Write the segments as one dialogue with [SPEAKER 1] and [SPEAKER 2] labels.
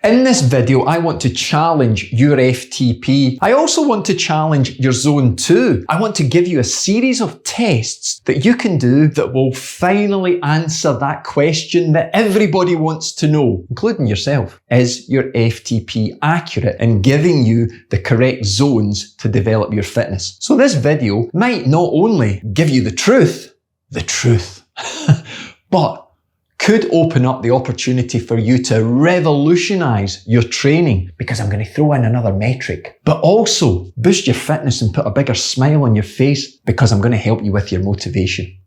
[SPEAKER 1] In this video, I want to challenge your FTP. I also want to challenge your Zone 2. I want to give you a series of tests that you can do that will finally answer that question that everybody wants to know, including yourself. Is your FTP accurate in giving you the correct zones to develop your fitness? So this video might not only give you the truth, but could open up the opportunity for you to revolutionize your training, because I'm going to throw in another metric, but also boost your fitness and put a bigger smile on your face, because I'm going to help you with your motivation.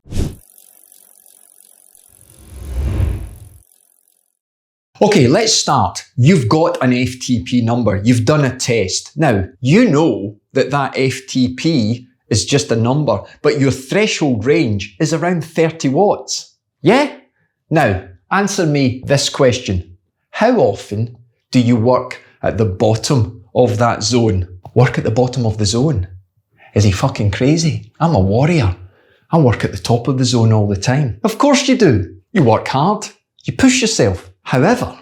[SPEAKER 1] Okay, let's start. You've got an FTP number. You've done a test. Now, you know that FTP is just a number, but your threshold range is around 30 watts. Yeah? Now, answer me this question. How often do you work at the bottom of that zone? Work at the bottom of the zone? Is he fucking crazy? I'm a warrior. I work at the top of the zone all the time. Of course you do. You work hard. You push yourself. However,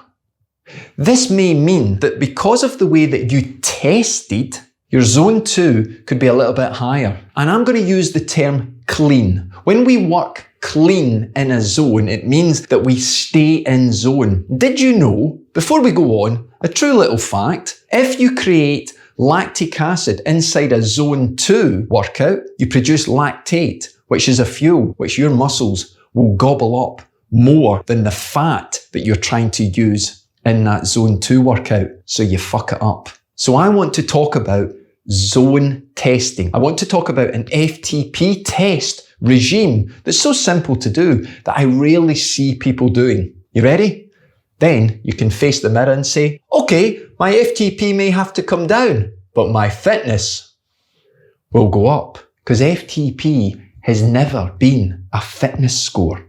[SPEAKER 1] this may mean that because of the way that you tested, your Zone 2 could be a little bit higher. And I'm going to use the term clean. When we work clean in a zone, it means that we stay in zone. Did you know, before we go on, a true little fact, if you create lactic acid inside a Zone 2 workout, you produce lactate, which is a fuel which your muscles will gobble up more than the fat that you're trying to use in that Zone 2 workout. So you fuck it up. So I want to talk about zone testing. I want to talk about an FTP test regime that's so simple to do that I rarely see people doing. You ready? Then you can face the mirror and say, okay, my FTP may have to come down, but my fitness will go up, because FTP has never been a fitness score.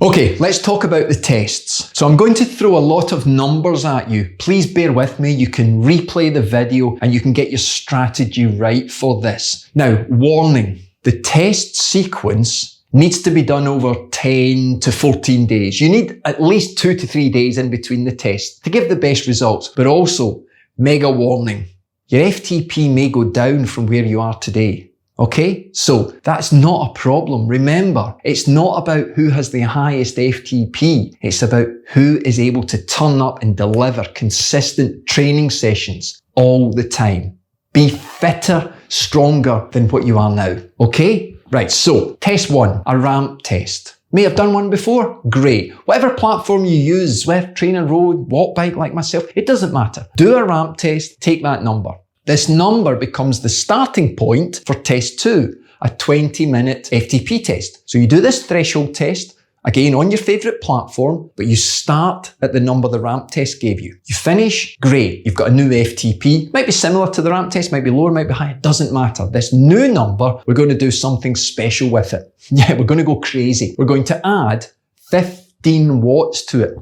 [SPEAKER 1] Okay, let's talk about the tests. So I'm going to throw a lot of numbers at you. Please bear with me. You can replay the video and you can get your strategy right for this. Now, warning. The test sequence needs to be done over 10 to 14 days. You need at least 2 to 3 days in between the tests to give the best results. But also, mega warning, your FTP may go down from where you are today. Okay? So that's not a problem. Remember, it's not about who has the highest FTP. It's about who is able to turn up and deliver consistent training sessions all the time. Be fitter, stronger than what you are now. Okay? Right, so test 1, a ramp test. May have done one before? Great. Whatever platform you use, Zwift, Trainer Road, walk bike like myself, it doesn't matter. Do a ramp test, take that number. This number becomes the starting point for test 2, a 20-minute FTP test. So you do this threshold test, again on your favourite platform, but you start at the number the ramp test gave you. You finish, great, you've got a new FTP. Might be similar to the ramp test, might be lower, might be higher, doesn't matter. This new number, we're going to do something special with it. Yeah, we're going to go crazy. We're going to add 15 watts to it.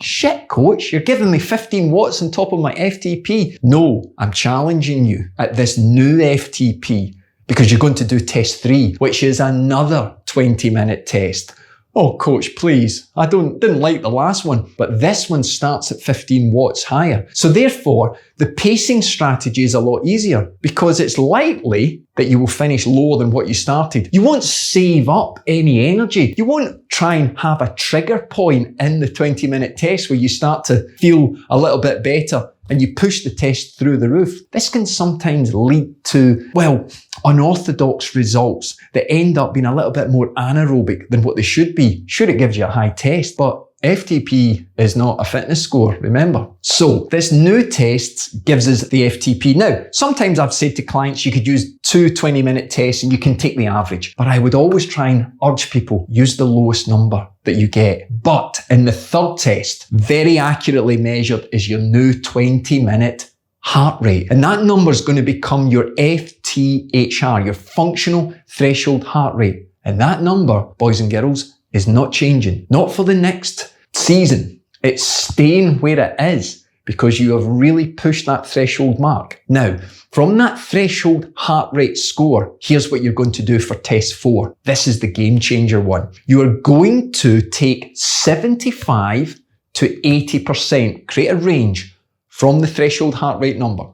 [SPEAKER 1] Shit, coach, you're giving me 15 watts on top of my FTP. No, I'm challenging you at this new FTP, because you're going to do test 3, which is another 20-minute test. Oh, coach, please. I didn't like the last one, but this one starts at 15 watts higher. So therefore, the pacing strategy is a lot easier, because it's likely that you will finish lower than what you started. You won't save up any energy. You won't try and have a trigger point in the 20-minute test where you start to feel a little bit better and you push the test through the roof. This can sometimes lead to, well, unorthodox results that end up being a little bit more anaerobic than what they should be. Sure, it gives you a high test, but FTP is not a fitness score, remember. So this new test gives us the FTP. Now, sometimes I've said to clients, you could use 2 20-minute tests and you can take the average. But I would always try and urge people, use the lowest number that you get. But in the third test, very accurately measured is your new 20-minute heart rate. And that number is going to become your FTHR, your functional threshold heart rate. And that number, boys and girls, is not changing. Not for the next season. It's staying where it is because you have really pushed that threshold mark. Now, from that threshold heart rate score, here's what you're going to do for test 4. This is the game changer one. You are going to take 75 to 80%, create a range from the threshold heart rate number.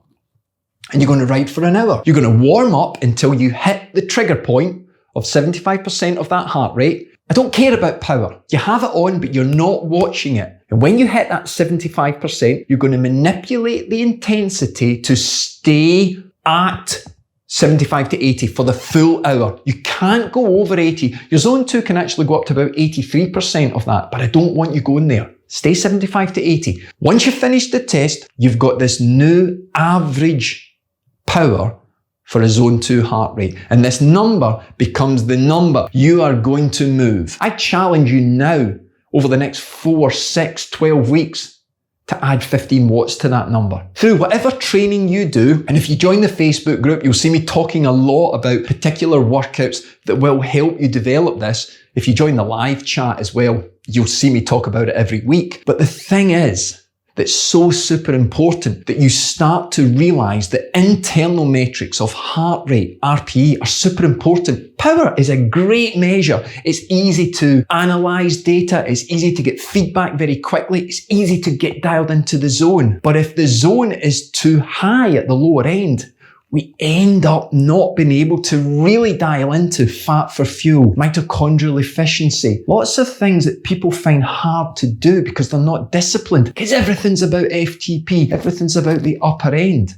[SPEAKER 1] And you're going to ride for an hour. You're going to warm up until you hit the trigger point of 75% of that heart rate. I don't care about power. You have it on, but you're not watching it. And when you hit that 75%, you're going to manipulate the intensity to stay at 75 to 80 for the full hour. You can't go over 80. Your zone 2 can actually go up to about 83% of that, but I don't want you going there. Stay 75 to 80. Once you finish the test, you've got this new average power for a zone 2 heart rate. And this number becomes the number you are going to move. I challenge you now, over the next 4, 6, 12 weeks, to add 15 watts to that number. Through whatever training you do, and if you join the Facebook group, you'll see me talking a lot about particular workouts that will help you develop this. If you join the live chat as well, you'll see me talk about it every week. But the thing is, that's so super important that you start to realize that internal metrics of heart rate, RPE, are super important. Power is a great measure. It's easy to analyze data. It's easy to get feedback very quickly. It's easy to get dialed into the zone. But if the zone is too high at the lower end, we end up not being able to really dial into fat for fuel, mitochondrial efficiency, lots of things that people find hard to do because they're not disciplined, because everything's about FTP, everything's about the upper end.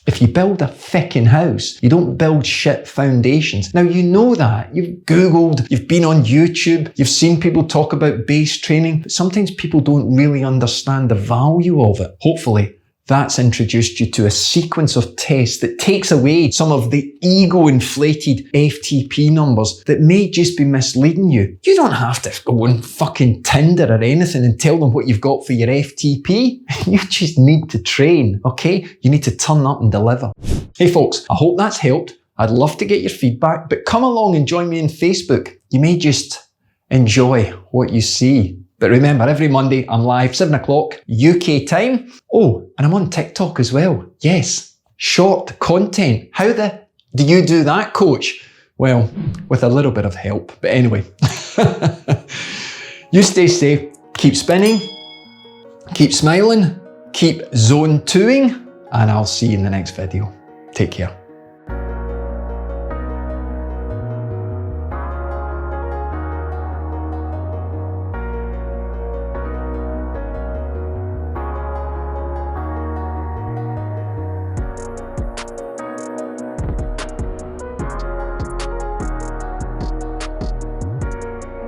[SPEAKER 1] If you build a fucking house, you don't build shit foundations. Now you know that. You've Googled, you've been on YouTube, you've seen people talk about base training, but sometimes people don't really understand the value of it. Hopefully, that's introduced you to a sequence of tests that takes away some of the ego-inflated FTP numbers that may just be misleading you. You don't have to go on fucking Tinder or anything and tell them what you've got for your FTP. You just need to train, okay? You need to turn up and deliver. Hey folks, I hope that's helped. I'd love to get your feedback, but come along and join me on Facebook. You may just enjoy what you see. But remember, every Monday, I'm live, 7 o'clock UK time. Oh, and I'm on TikTok as well. Yes, short content. How the do you do that, coach? Well, with a little bit of help. But anyway, you stay safe, keep spinning, keep smiling, keep zone 2ing, and I'll see you in the next video. Take care.